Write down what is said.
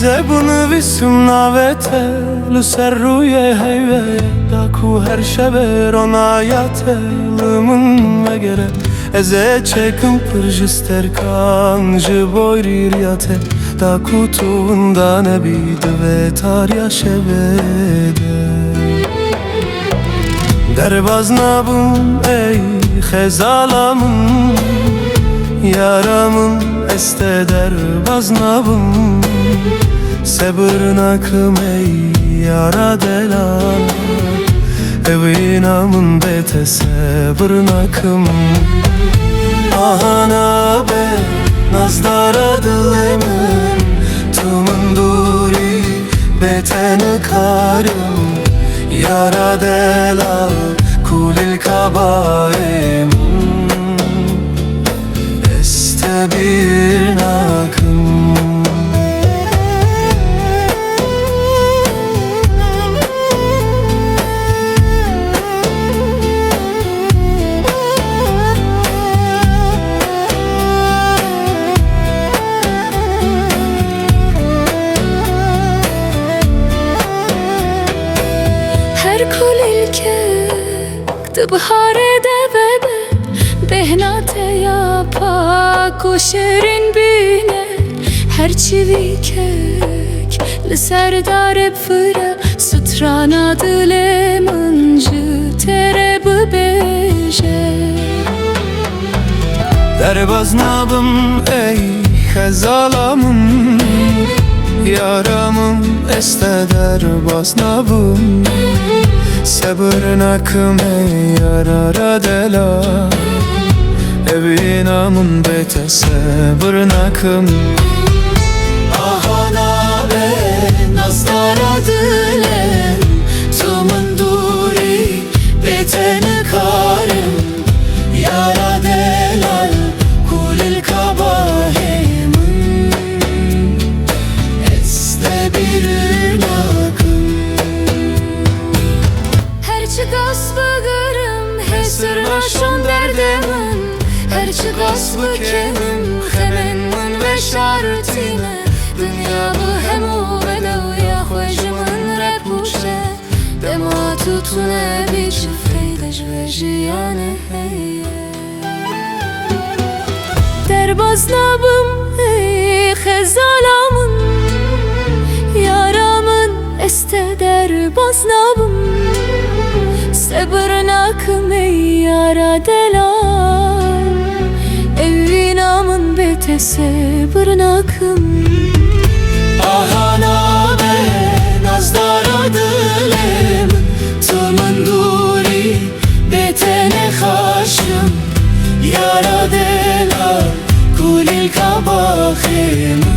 زبون ویسم نوته لو سر روی هیوه داکو هر شب رونایته لمن وگره ازه چکم پرجستر کان جبوری ریاته داکو توunda nebide ve tarya şevede Derbaz nabım ey xezalamın Yaramın este derbaz nabım Sabırnakım ey yara delal Evinamın bete sabırnakım Ahana be nazdara dilemin Tumun duri beteni karım Yara delal kulil kabaim Este bir nakım هر کل الکک تبهاره دببه دهنات یا پاک و شیرین بینه هر چیوی کک لسردار بفره سترانا دل منجı tere ببیجه Derbaz nabım ey xezalamın Yaramın este derbaz nabım Sabırnakım ey yarara delal Evinamın bete sabırnakım Ahana be nazdara dilem Tumun duri beteni karım Yara delal kulil kabahim Este bir nakım Her çıkas bıgırım Hesırlaşın derdemin Her çıkas bıkenim Hemenmin ve şartine Dünya bu hem o velev ya Hojımın repuşe Dema tutune bir çifreydej ve jiyane heye Derbaz nabım ey xezalamın Yaramın este derbaz nabım Sabırnakım ey yara delal Evinamın bete sabırnakım Ahana be nazdara dilem Tumun duri betene haşım Yara delal kulil kabahim